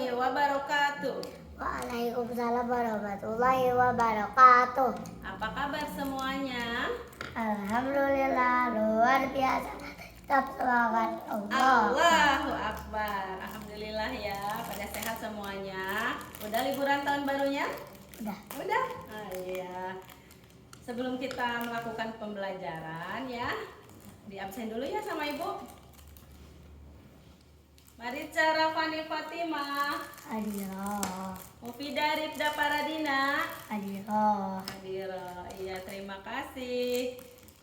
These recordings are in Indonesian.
warahmatullahi wabarakatuh. Waalaikumsalam warahmatullahi wabarakatuh. Apa kabar semuanya? Alhamdulillah luar biasa. Tetap semangat Allah. Allahu Akbar. Alhamdulillah ya, pada sehat semuanya. Udah liburan tahun barunya? Udah. Udah? Ah, iya. Sebelum kita melakukan pembelajaran ya, di absen dulu ya sama ibu. Marica Rafani Fatimah, Adiro. Mufidah Rifda Paradina, Adiro. Hadira. Iya, terima kasih.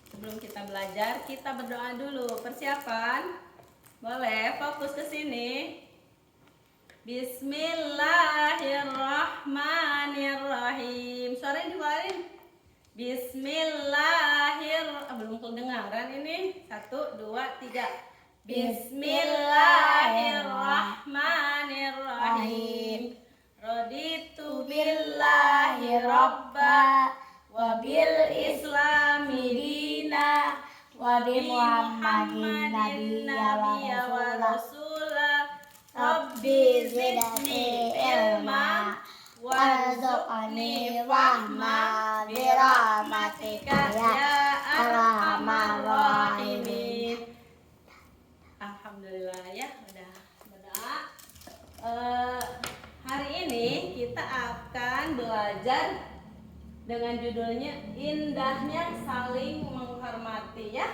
Sebelum kita belajar, kita berdoa dulu. Persiapan? Boleh fokus ke sini. Bismillahirrahmanirrahim. Suaranya dikeluarin. Bismillahirrahmanirrahim. Belum kedengaran ini. 1, 2, 3. Bismillahirrahmanirrahim. Raditu billahi robba wa bil islami dina wa bi Muhammadin nabiyya wa rasula. Rabbi zidni ilma warzuqni rahma bi rahmatika ya arhamar rahimin. Alhamdulillah ya, udah berdoa. Hari ini kita akan belajar dengan judulnya indahnya saling menghormati ya.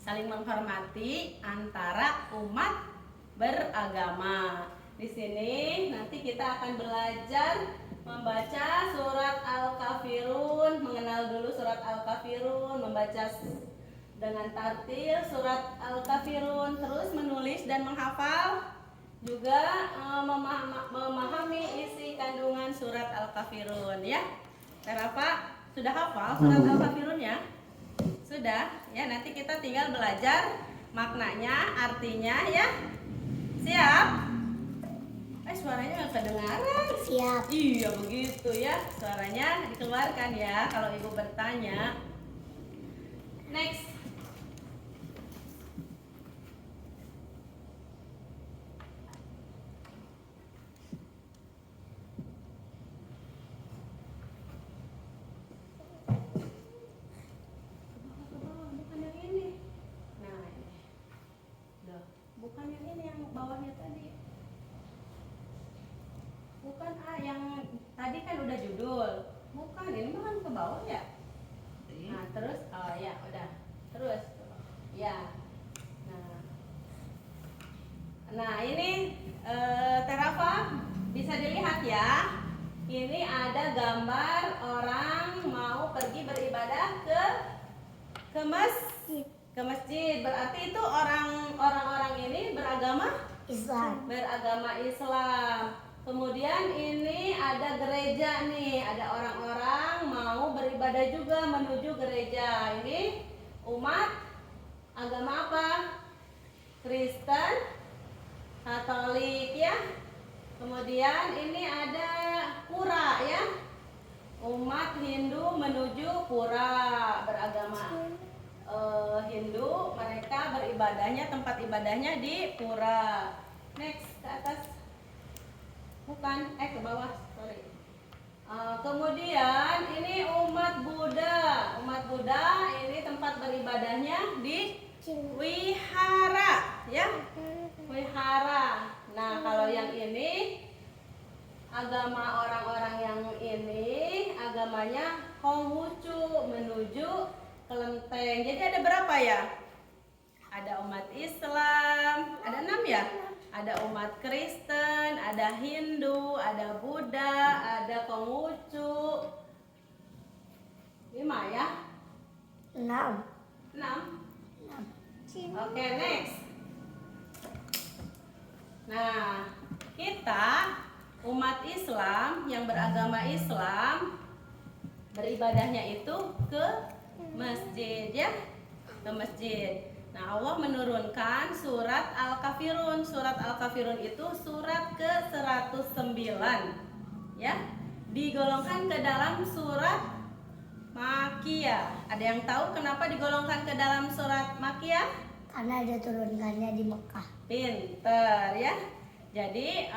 Saling menghormati antara umat beragama. Di sini nanti kita akan belajar membaca surat Al-Kafirun, mengenal dulu surat Al-Kafirun, membaca dengan tartil surat Al-Kafirun, terus menulis dan menghafal, juga memahami isi kandungan surat Al-Kafirun ya. Terafa sudah hafal surat Al-Kafirun ya? Sudah ya, nanti kita tinggal belajar maknanya, artinya ya. Siap? Suaranya nggak kedengaran. Siap. Iya begitu ya, suaranya dikeluarkan ya kalau ibu bertanya. Next. Bukan yang ini. Nah ini. Loh, bukan yang ini, yang bawahnya tadi. Bukan yang tadi kan udah judul. Bukan, ini mah kan ke bawah ya. Nah terus, oh ya udah. Terus, ya. Nah ini Terafa bisa dilihat ya. Ini ada gambar orang mau pergi beribadah ke masjid. Berarti itu orang-orang ini beragama Islam. Kemudian ini ada gereja nih, ada orang-orang mau beribadah juga menuju gereja. Ini umat agama apa? Kristen, Katolik ya. Kemudian ini ada pura ya. Umat Hindu menuju pura, beragama Hindu, mereka beribadahnya, tempat ibadahnya di pura. Next, ke atas. Bukan, ke bawah, sorry. Kemudian ini umat Buddha. Umat Buddha ini tempat beribadahnya di wihara, ya. Wihara. Nah, kalau yang ini agama orang-orang yang ini agamanya Konghucu, menuju kelenteng. Jadi ada berapa ya? Ada umat Islam, ada 6 ya? Ada umat Kristen, ada Hindu, ada Buddha, ada Konghucu. 5 ya? 6. 6. Oke, next. Nah, kita umat Islam yang beragama Islam beribadahnya itu ke masjid ya, ke masjid. Nah, Allah menurunkan surat Al-Kafirun. Surat Al-Kafirun itu surat ke-109 ya. Digolongkan ke dalam surat Makkiyah. Ada yang tahu kenapa digolongkan ke dalam surat Makkiyah? Karena diturunkannya di Mekah. Pinter ya. Jadi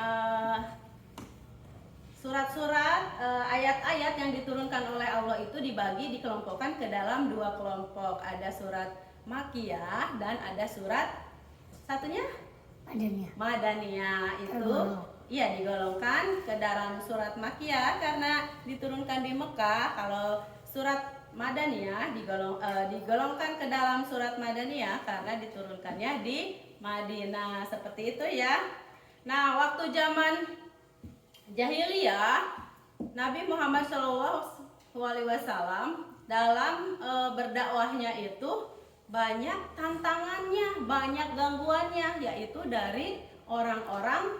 surat-surat, ayat-ayat yang diturunkan oleh Allah itu dikelompokkan ke dalam 2 kelompok. Ada surat Makkiyah dan ada surat satunya Madaniyah. Itu iya digolongkan ke dalam surat Makkiyah karena diturunkan di Mekah. Kalau surat Madaniyah digolongkan ke dalam surat Madaniyah karena diturunkannya di Madinah. Seperti itu ya. Nah, waktu zaman Jahiliyah, Nabi Muhammad SAW dalam berdakwahnya itu banyak tantangannya, banyak gangguannya, yaitu dari orang-orang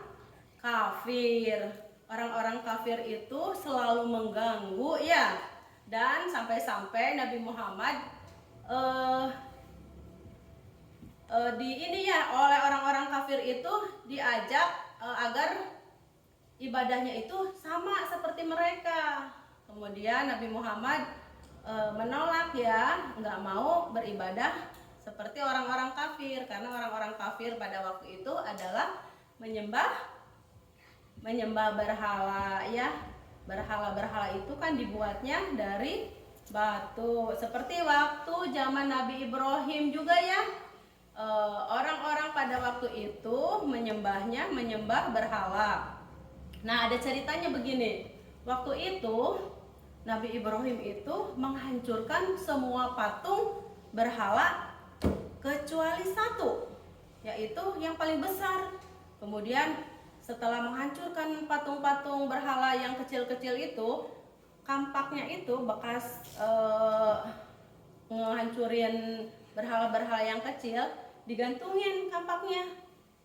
kafir. Orang-orang kafir itu selalu mengganggu ya, dan sampai-sampai Nabi Muhammad oleh orang-orang kafir itu diajak agar ibadahnya itu sama seperti mereka. Kemudian Nabi Muhammad menolak ya, nggak mau beribadah seperti orang-orang kafir, karena orang-orang kafir pada waktu itu adalah menyembah berhala ya. Berhala-berhala itu kan dibuatnya dari batu. Seperti waktu zaman Nabi Ibrahim juga ya, orang-orang pada waktu itu menyembah berhala. Nah, ada ceritanya begini. Waktu itu Nabi Ibrahim itu menghancurkan semua patung berhala kecuali satu, yaitu yang paling besar. Kemudian setelah menghancurkan patung-patung berhala yang kecil-kecil itu, kampaknya itu bekas menghancurin berhala-berhala yang kecil, digantungin kampaknya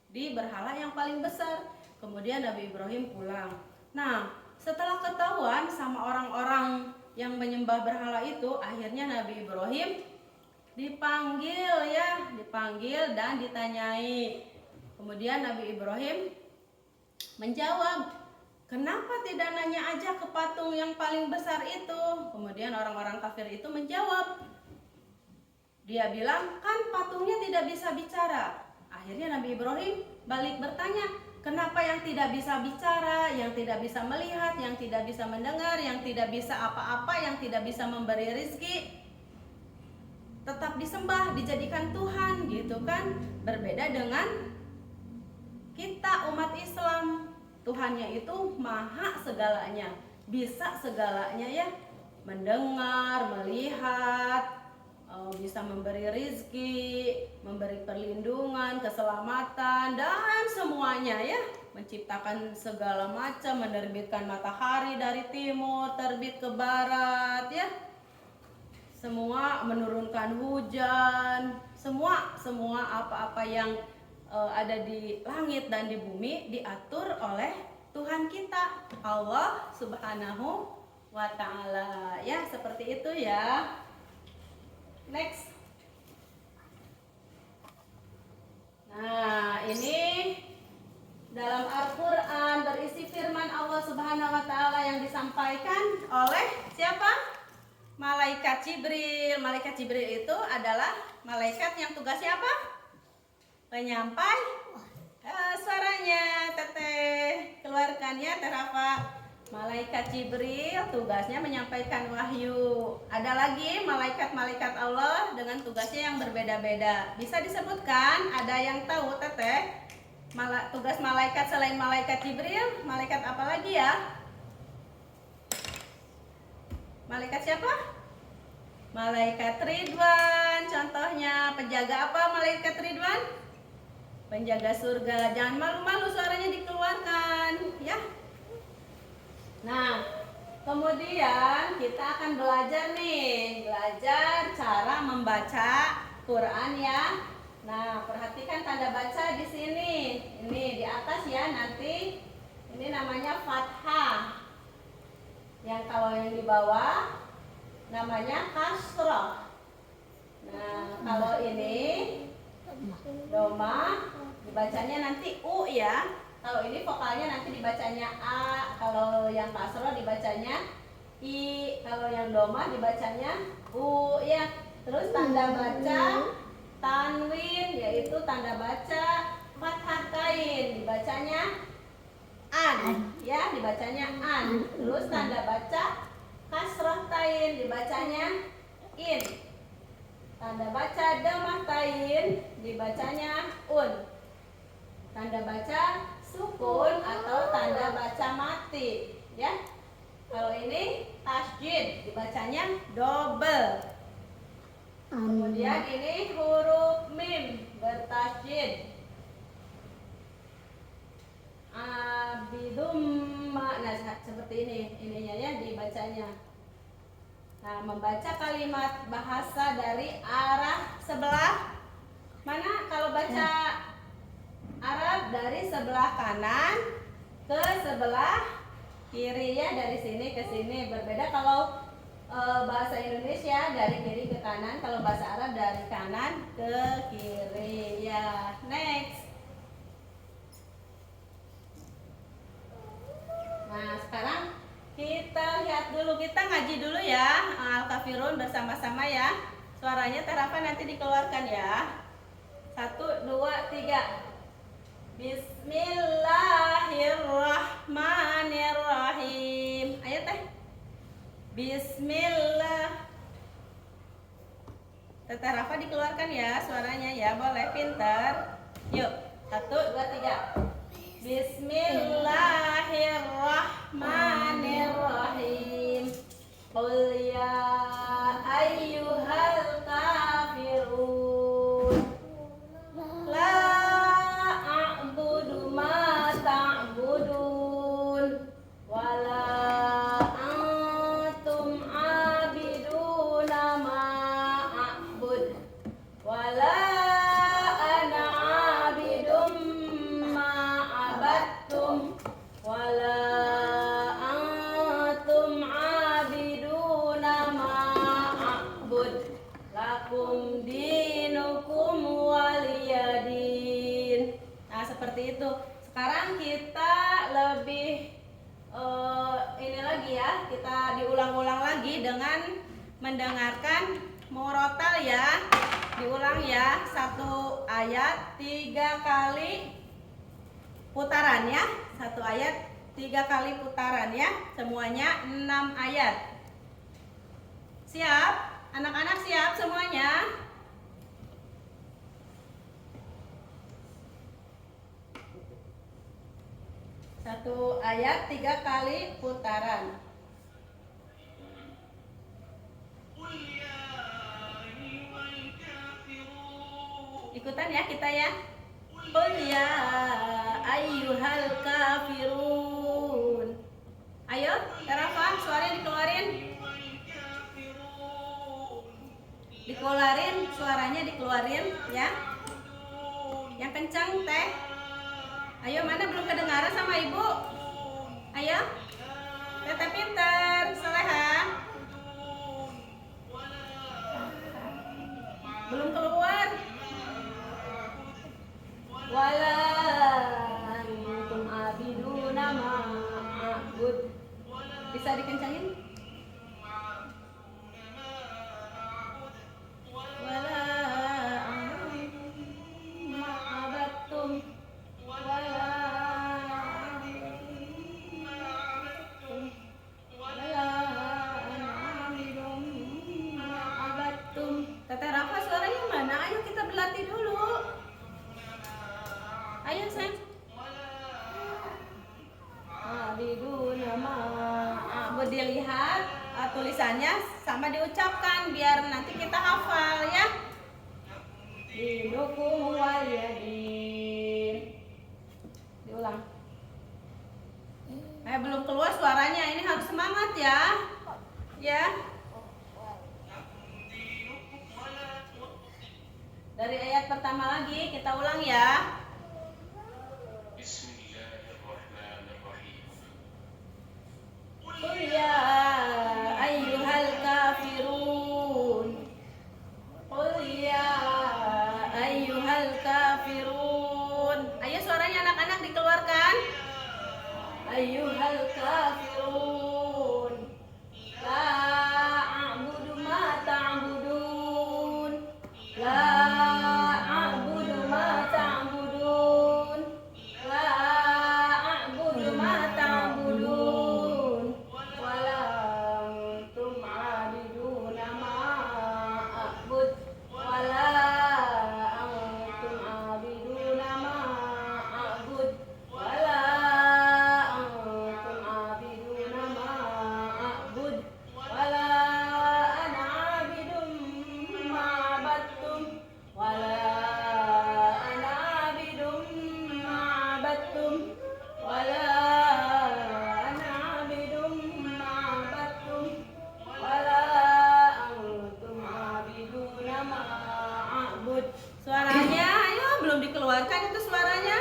di berhala yang paling besar. Kemudian Nabi Ibrahim pulang. Nah, setelah ketahuan sama orang-orang yang menyembah berhala itu, akhirnya Nabi Ibrahim dipanggil dan ditanyai. Kemudian Nabi Ibrahim menjawab, kenapa tidak nanya aja ke patung yang paling besar itu? Kemudian orang-orang kafir itu menjawab, dia bilang, kan patungnya tidak bisa bicara. Akhirnya Nabi Ibrahim balik bertanya, kenapa yang tidak bisa bicara, yang tidak bisa melihat, yang tidak bisa mendengar, yang tidak bisa apa-apa, yang tidak bisa memberi rizki, tetap disembah, dijadikan Tuhan gitu kan? Berbeda dengan kita umat Islam, Tuhannya itu maha segalanya, bisa segalanya ya, mendengar, melihat, bisa memberi rizki, memberi perlindungan, keselamatan, dan semuanya ya, menciptakan segala macam, menerbitkan matahari dari timur terbit ke barat ya, semua menurunkan hujan, semua apa-apa yang ada di langit dan di bumi diatur oleh Tuhan kita, Allah Subhanahu wa Ta'ala ya, seperti itu ya. Next. Nah, ini dalam Al-Quran berisi firman Allah Subhanahu wa Ta'ala yang disampaikan oleh siapa? Malaikat Jibril. Malaikat Jibril itu adalah malaikat yang tugasnya apa? Penyampai suaranya, Teteh. Keluarkan ya, Teh Rafa. Malaikat Jibril tugasnya menyampaikan wahyu. Ada lagi malaikat-malaikat Allah dengan tugasnya yang berbeda-beda. Bisa disebutkan? Ada yang tahu, Teteh? Tugas malaikat selain malaikat Jibril, malaikat apa lagi ya? Malaikat siapa? Malaikat Ridwan. Contohnya, penjaga apa malaikat Ridwan? Penjaga surga. Jangan malu-malu, suaranya dikeluarkan ya. Nah, kemudian kita akan belajar cara membaca Quran ya. Nah, perhatikan tanda baca di sini. Ini di atas ya, nanti ini namanya fathah. Yang kalau yang di bawah namanya kasroh. Nah, kalau ini doma dibacanya nanti u ya. Kalau ini vokalnya nanti dibacanya A, kalau yang kasroh dibacanya I, kalau yang doma dibacanya U ya. Terus tanda baca tanwin, yaitu tanda baca fathah kain, dibacanya ya dibacanya an. Terus tanda baca kasroh tain dibacanya in. Tanda baca dhammah tain dibacanya un. Tanda baca sukun atau tanda baca mati, ya. Kalau ini tasjid dibacanya double. Kemudian ini huruf mim bertasjid. Abidum, nah seperti ininya ya dibacanya. Nah, membaca kalimat bahasa dari arah sebelah mana? Kalau baca Arab dari sebelah kanan ke sebelah kiri ya, dari sini ke sini. Berbeda kalau bahasa Indonesia dari kiri ke kanan, kalau bahasa Arab dari kanan ke kiri ya. Next. Nah, sekarang kita lihat dulu, kita ngaji dulu ya Al-Kafirun bersama-sama ya. Suaranya Terafa nanti dikeluarkan ya. 1, 2, 3. Bismillahirrahmanirrahim. Ayo teh. Bismillah. Teteh Rafa dikeluarkan ya suaranya ya, boleh, pinter. Yuk, 1, 2, 3. Bismillahirrahmanirrahim. Qul ya ayyuhal kafirun la a'budu ma ta'budun wala antum abiduna ma a'bud wala ana abidum ma abattum wala antum abiduna ma a'bud lakum dinukum waliyadin. Nah, seperti itu. Sekarang kita lebih ini lagi ya, kita diulang-ulang lagi dengan mendengarkan murotal ya. Diulang ya, 1 ayat 3 kali putaran ya. 1 ayat 3 kali putaran ya. Semuanya 6 ayat. Siap? Anak-anak siap semuanya? Satu ayat 3 kali putaran. Ikutan ya kita ya. Qul ya ayyuhal kafirun. Ayo, Terafa, suaranya dikeluarin. Dikeluarin, suaranya dikeluarin ya. Yang kencang teh. Ayo, mana belum kedengaran sama ibu? Ayo, teteh pinter, soleha. Belum keluar. Wala antum abiduna ma a'bud. Bisa dikencangin? Wala antum ma abattum wala an'amidum ma abattum. Teteh Rafa suaranya mana? Ayo kita berlatih dulu. Ayo sayang. Abiduna ma'abud, dilihat tulisannya sama diucapkan biar nanti kita hafal ya. Dinukum waliyadin. Diulang. Belum keluar suaranya, ini harus semangat ya. Ya. Dari ayat pertama lagi kita ulang ya. Qul ya ayyuhal kafirun. Qul ya ayyuhal kafirun. Ayo suaranya anak-anak dikeluarkan. Ayyuhal kafirun la a'budu ma ta'budun la a'budu ma ta'budun la a'budu ma ta'budun abattum wala ana abidum ma abattum wala antum abiduna ma a'bud. Suaranya, ayo belum dikeluarkan itu suaranya.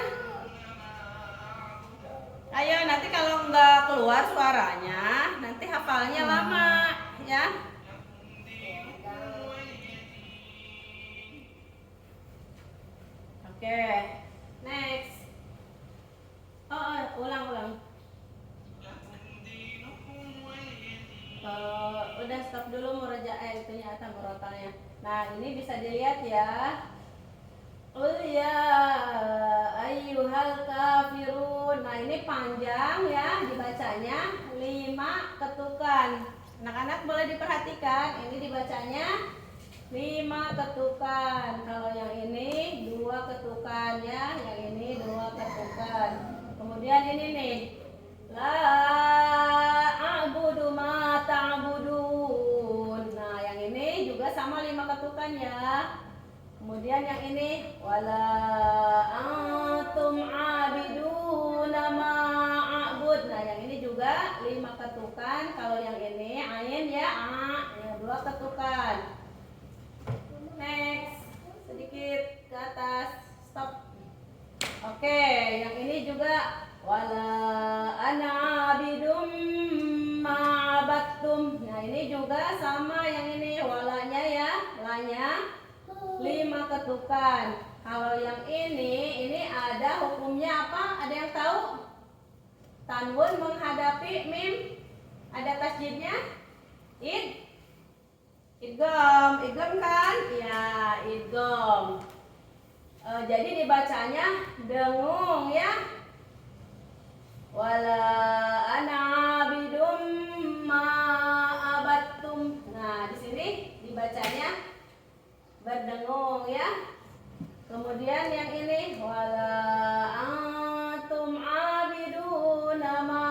Ayo nanti kalau nggak keluar suaranya, nanti hafalnya lama ya. Oke, next. Ulang. Udah stop dulu itunya atau murotalnya. Nah ini bisa dilihat ya. Qul ya ayyuhal kafirun. Nah ini panjang ya dibacanya 5 ketukan. Anak-anak boleh diperhatikan, ini dibacanya 5 ketukan. Kalau yang ini 2 ketukan ya, yang ini 2 ketukan. Kemudian ini nih, la a'budu ma ta'budun. Nah yang ini juga sama 5 ketukan ya. Kemudian yang ini wala antum abiduna ma a'bud. Nah yang ini juga 5 ketukan. Kalau yang ini ain ya yang 2 ketukan. Next, sedikit ke atas, stop. Oke, yang ini juga wala ana abidum ma abattum. Nah ini juga sama yang ini walanya ya, lanya 5 ketukan. Kalau yang ini ada hukumnya apa? Ada yang tahu? Tanwun menghadapi mim, ada tasjidnya? Idgham kan? Ya, idgham. Jadi dibacanya dengung ya. Wala ana abidum ma abattum. Nah, di sini dibacanya berdengung ya. Kemudian yang ini wala antum abiduna ma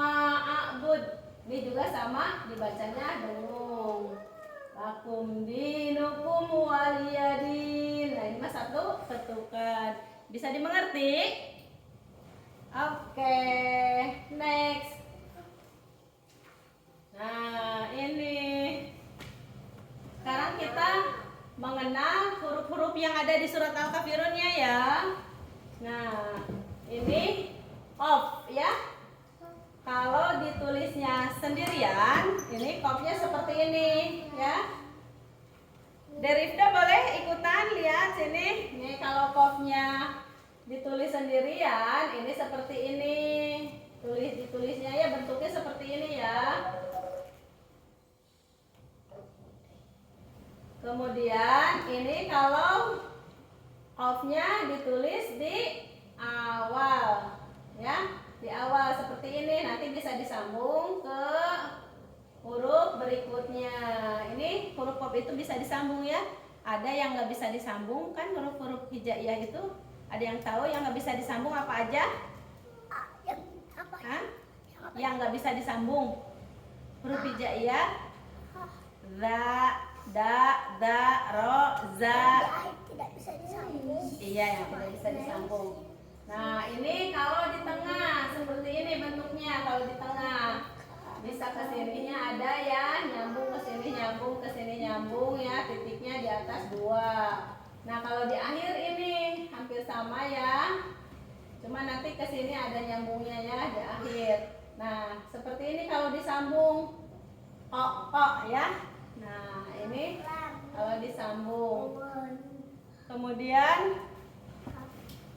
a'bud. Ini juga sama dibacanya dengung. Lakum dinukum waliyadin. Nah ini mah 1 ketukan. Bisa dimengerti? Oke, next. Nah ini sekarang kita mengenal huruf-huruf yang ada di surat Al-Kafirunnya ya. Nah ini qaf ya. Kalau ditulisnya sendirian, ini qafnya seperti ini ya. Derifda boleh ikutan lihat sini. Nih kalau qafnya ditulis sendirian, ini seperti ini. Ditulisnya ya bentuknya seperti ini ya. Kemudian ini kalau qafnya ditulis di awal ya. Di awal seperti ini, nanti bisa disambung ke huruf berikutnya. Ini huruf qaf itu bisa disambung ya. Ada yang nggak bisa disambung kan, huruf-huruf hijaiyah itu ada yang tahu yang nggak bisa disambung apa aja? Hah? Yang nggak bisa disambung huruf hijaiyah, za, da, ro, za. Tidak bisa disambung. Iya, yang tidak bisa disambung. Nah ini kalau di tengah seperti ini bentuknya. Kalau di tengah bisa ke sininya ada ya, nyambung ke sini, nyambung ke sini, nyambung ya, titiknya di atas 2. Nah kalau di akhir ini hampir sama ya, cuma nanti ke sini ada nyambungnya ya di akhir. Nah seperti ini kalau disambung kok ya. Nah ini kalau disambung. Kemudian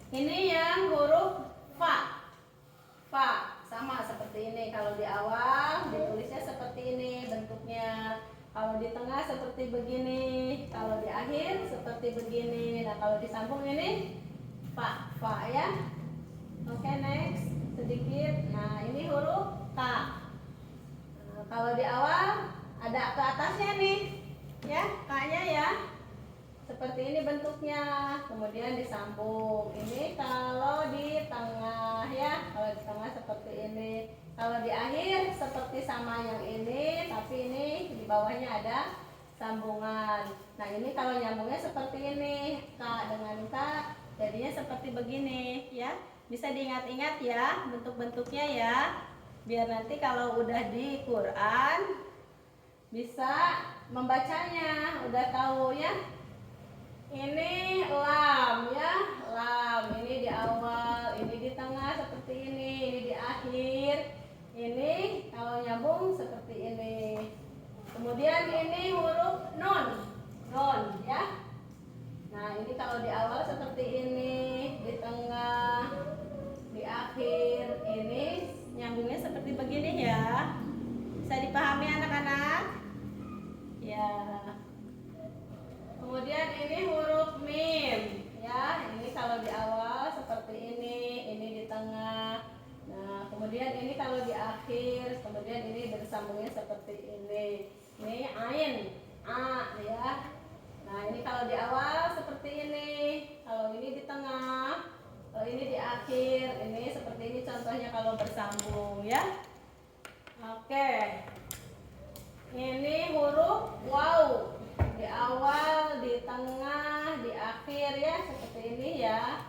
ini yang huruf fa. Fa sama seperti ini. Kalau di awal ditulisnya seperti ini bentuknya. Kalau di tengah seperti begini. Kalau di akhir seperti begini. Nah kalau disambung ini fa ya. Oke, next sedikit. Nah ini huruf K. Nah, kalau di awal ada ke atasnya nih ya, K-nya ya. Seperti ini bentuknya, kemudian disambung. Ini kalau di tengah ya, kalau di tengah seperti ini. Kalau di akhir seperti sama yang ini, tapi ini di bawahnya ada sambungan. Nah ini kalau nyambungnya seperti ini, K dengan K, jadinya seperti begini ya. Bisa diingat-ingat ya bentuk-bentuknya ya. Biar nanti kalau udah di Quran bisa membacanya, udah tahu ya. Ini lam ya, lam. Ini di awal, ini di tengah seperti ini di akhir. Ini kalau nyambung seperti ini. Kemudian ini huruf nun, nun ya. Nah ini kalau di awal seperti ini, di tengah, di akhir. Ini nyambungnya seperti begini ya. Bisa dipahami anak-anak? Ya. Kemudian ini huruf mim ya. Ini kalau di awal seperti ini di tengah. Nah, kemudian ini kalau di akhir, kemudian ini bersambungnya seperti ini. Ini ain, a ya. Nah, ini kalau di awal seperti ini, kalau ini di tengah, kalau ini di akhir, ini seperti ini contohnya kalau bersambung ya. Oke. Ini huruf waw. Di awal, di tengah, di akhir ya, seperti ini ya.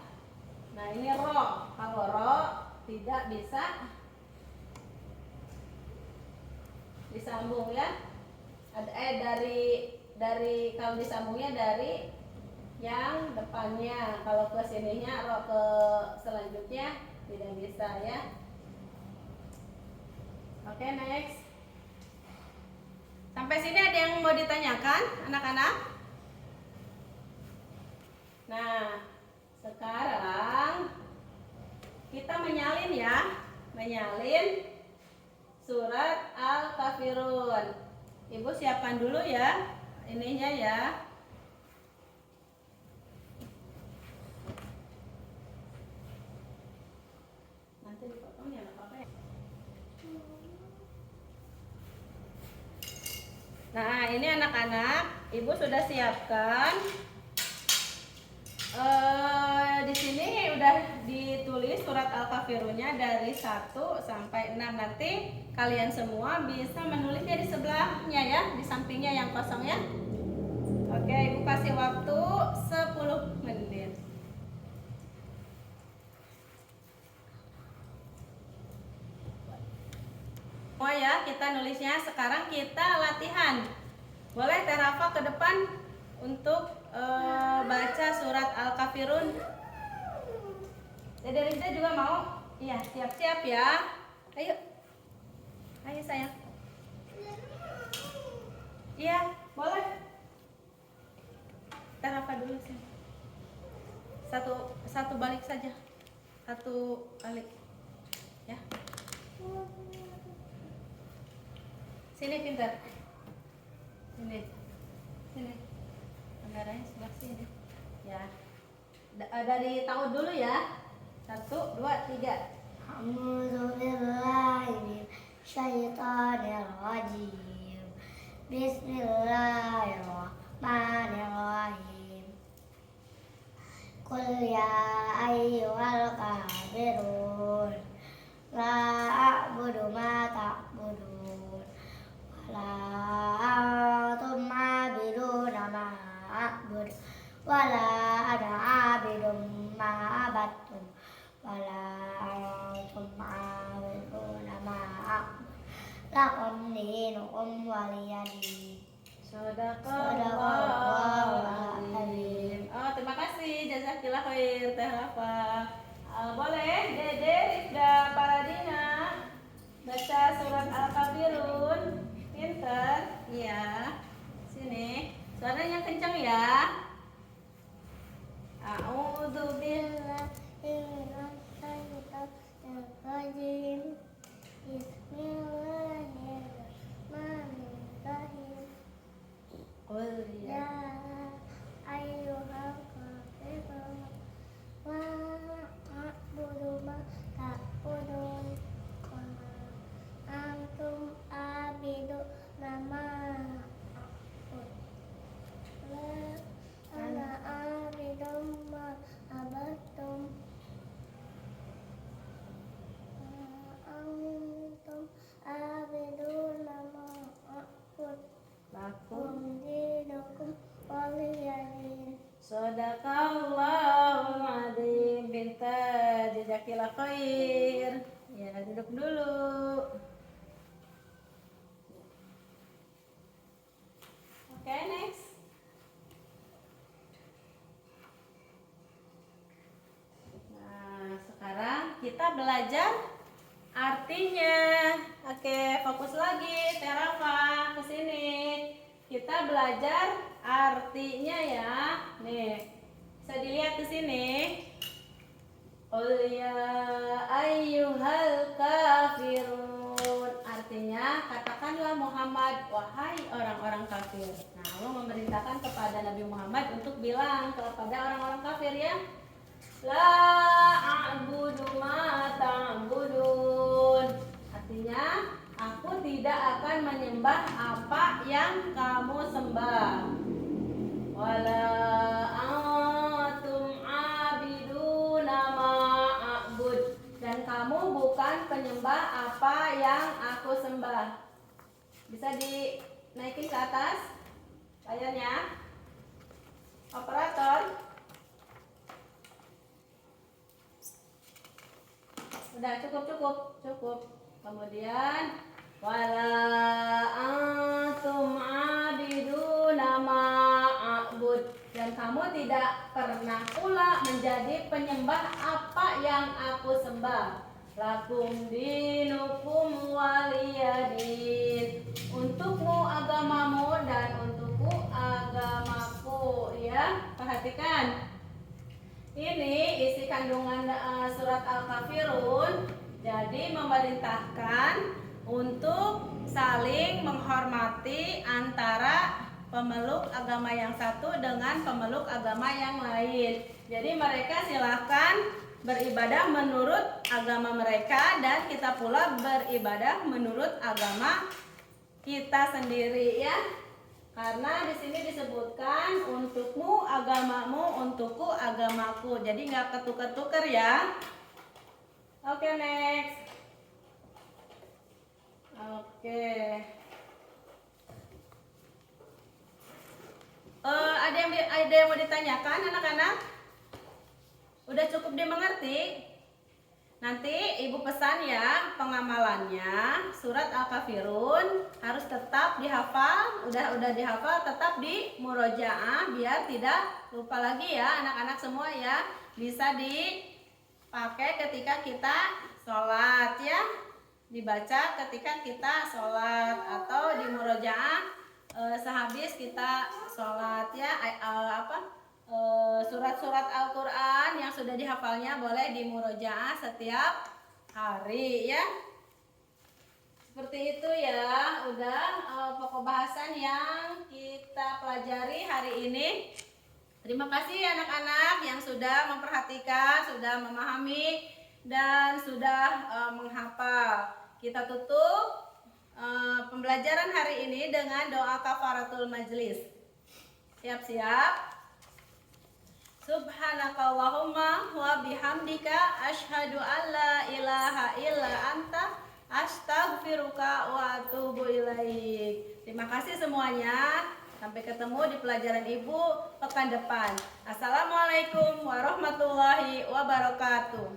Nah, ini ro. Kalau ro tidak bisa disambung ya. Dari kalau disambungnya dari yang depannya, kalau ke sininya ro ke selanjutnya tidak bisa ya. Oke, next. Sampai sini ada yang mau ditanyakan anak-anak? Nah, sekarang kita menyalin ya, menyalin surat Al-Kafirun. Ibu siapkan dulu ya ininya ya. Nanti dipotong ya, apa-apa ya. Nah, ini anak-anak, Ibu sudah siapkan. Di sini udah ditulis surat Al-Kafirunnya dari 1 sampai 6. Nanti kalian semua bisa menulisnya di sebelahnya ya, di sampingnya yang kosong ya. Oke, Ibu kasih waktu 10 menit. Semua ya, kita nulisnya. Sekarang kita latihan. Boleh Teh Rafa ke depan untuk baca surat Al-Kafirun. Dede Rizda juga mau? Iya, siap-siap ya. Ayo. Ayo sayang. Iya, boleh. Teh Rafa dulu sih. Satu balik saja. Satu balik. Ya. Sini pintar. Sini. Sini. Kameranya sebelah sini. Ya. Dari tahun dulu ya. 1, 2, 3. A'udzu billahi minasyaitonir rajim. Bismillahirrahmanirrahim. Qul ya ayyuhal kafirun la a'budu ma ta'budun wa la antum 'abiduna ma a'budu wa la ana 'abidun ma abattum wa la antum 'abiduna ma a'budu lakum dinukum waliyadin. Shadaqallahul azim. Oh, terima kasih. Jazakillah khair Teh Rafa. Boleh Dede Rizda Paradina baca surat Al-Kafirun. Pinter. Iya. Sini. Suaranya kencang ya. A'udzu billahi minasyaitonir rajim. Bismillahirrahmanirrahim. Qul ya. Ya ayyuhal kafirun la a'budu ma ta'budun wa antum abiduna ma a'budu la ana abidun ma abattum antum abiduna ma a'budu Lakum dinukum waliyadin. Shadaqallahul azim. Pinter. Jazakillah Jazakallah khair. Ya, duduk dulu. Oke, next. Nah, sekarang kita belajar artinya. Oke, fokus lagi, Terafa ke sini. Kita belajar artinya ya. Nih, bisa dilihat di sini. Qul ya ayyuhal kafirun. Artinya, katakanlah Muhammad, wahai orang-orang kafir. Nah, Allah memerintahkan kepada Nabi Muhammad untuk bilang kepada orang-orang kafir ya. La a'budu ma ta'budun. Artinya, aku tidak akan menyembah apa yang kamu sembah. Wala antum abiduna ma a'bud. Dan kamu bukan penyembah apa yang aku sembah. Bisa dinaikin ke atas layarnya, operator. Udah cukup. Kemudian wala antum abiduna ma a'bud. Dan kamu tidak pernah pula menjadi penyembah apa yang aku sembah. Lakum dinukum waliyadin. Untukmu agamamu dan untukku agamaku ya. Perhatikan. Ini isi kandungan surat Al-Kafirun. Jadi memerintahkan untuk saling menghormati antara pemeluk agama yang satu dengan pemeluk agama yang lain. Jadi mereka silakan beribadah menurut agama mereka dan kita pula beribadah menurut agama kita sendiri ya. Karena di sini disebutkan untukmu agamamu, untukku agamaku. Jadi nggak ketukar-tukar ya. Oke, next. Oke. Ada yang mau ditanyakan anak-anak? Udah cukup dimengerti? Nanti ibu pesan ya pengamalannya surat Al-Kafirun harus tetap dihafal, udah dihafal tetap di murojaah biar tidak lupa lagi ya anak-anak semua ya. Bisa dipakai ketika kita sholat ya, dibaca ketika kita sholat atau di murojaah sehabis kita sholat ya. Surat-surat Al-Quran yang sudah dihafalnya boleh dimurojaah setiap hari ya. Seperti itu ya. Udah pokok bahasan yang kita pelajari hari ini. Terima kasih anak-anak yang sudah memperhatikan, sudah memahami dan sudah menghafal. Kita tutup pembelajaran hari ini dengan doa kafaratul majlis. Siap-siap. Subhanakallahumma wa bihamdika asyhadu an la ilaha illa anta astaghfiruka wa atubu ilaik. Terima kasih semuanya. Sampai ketemu di pelajaran Ibu pekan depan. Assalamualaikum warahmatullahi wabarakatuh.